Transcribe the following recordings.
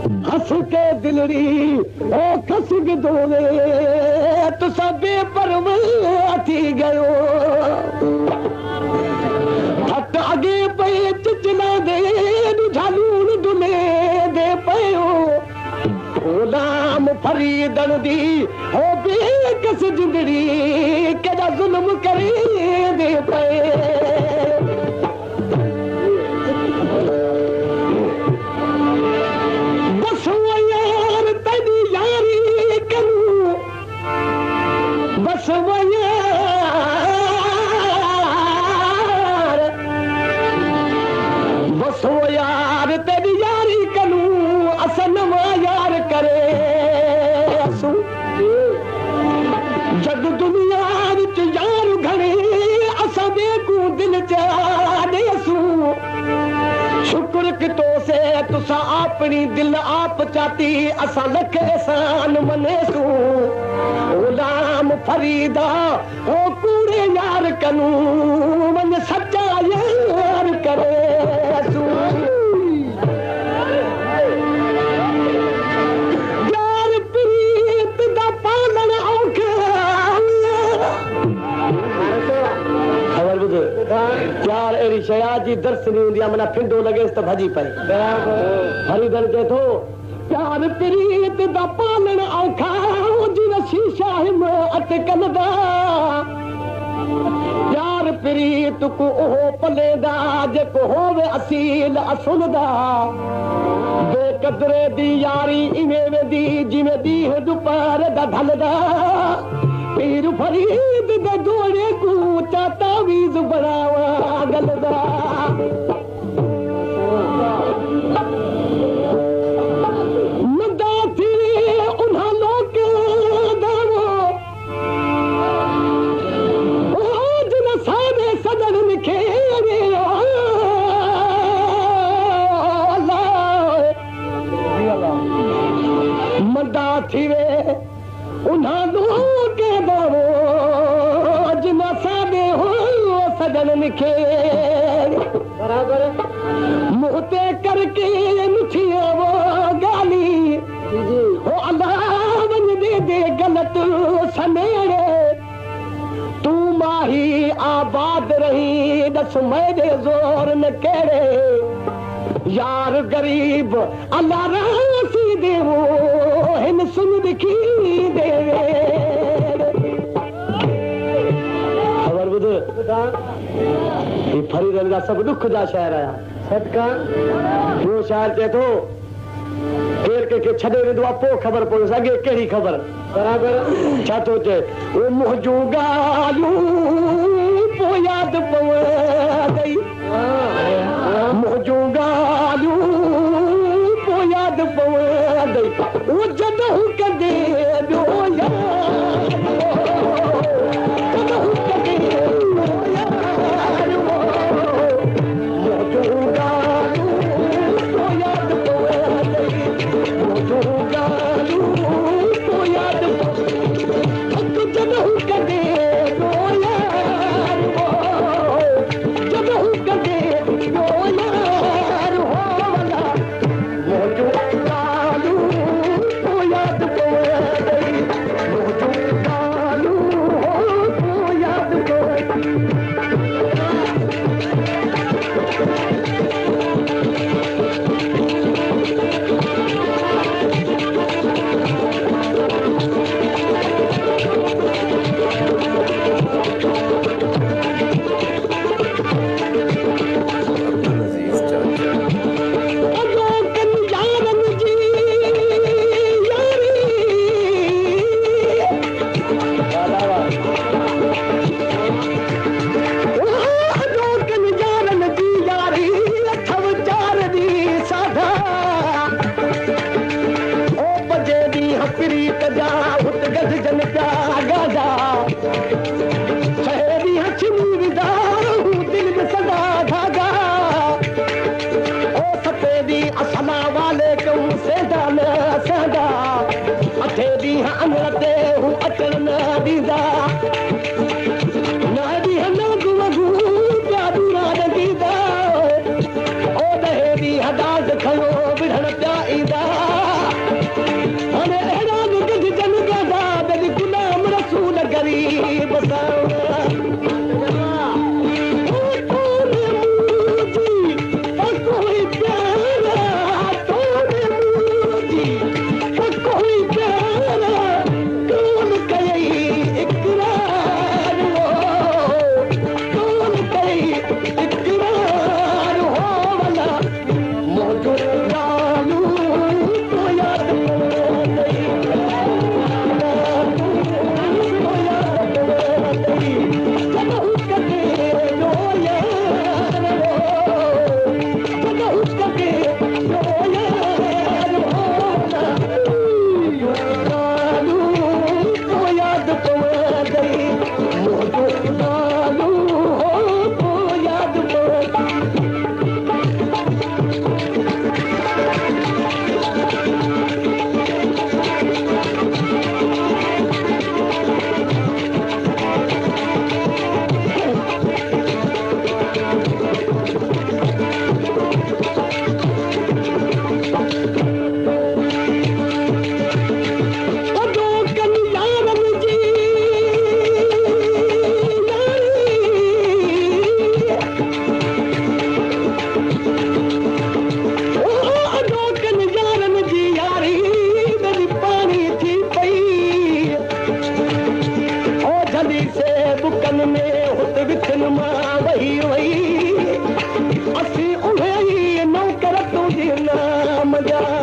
हंस के दिलड़ी ओ खसग दोवे तो सबे परवाह थी गयो हट आगे पे चिचना दे झालून दुले दे पयो गुलाम फरीदन दी हो बेकस जिंदड़ी केड़ा जुल्म करे दे पे तुसा अपनी दिल आप चाहती असा लख एहसान मनेसू गुलाम फरीदा ओ कूड़े यार कनू मन सच्चा यार करे यार प्रीत दा पालन औखा खबर बुझ यार एरी शया जी दर्श नहीं हुंदी मना फिंडो लगे तो भजी पई फरीदन के थो प्यार प्रीत दा पालन औखा जिन शीशा हिम अटकल दा प्यार प्रीत को ओ पलेदा जेको होवे असील असुल दा बेकदरे दी यारी इवे वेदी जिवे दी दुपार दा ढलदा पीर फरीद दे दोड़े को चाता वीज बनावा गलदा बराबर मुहते करके नुठिया वो गाली हो अल्लाह दे गलत सनेड़े तू माही आबाद रही दस मेरे जोर न केड़े यार गरीब अल्लाह रासी देवो हिन सुन दिखी देवे खबर बुध फरीदन का सब दुख जा शहर आया सदका वो शहर के तो केर के छड़े विधो आपो खबर पो सके केड़ी खबर बराबर छा तो चे वो मुझू गालू पो याद पवे गई मुझू गालू पो याद पवे गई वो जदों कदे दो हदास खयो बिढ़ण पिया ईंदा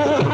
हाँ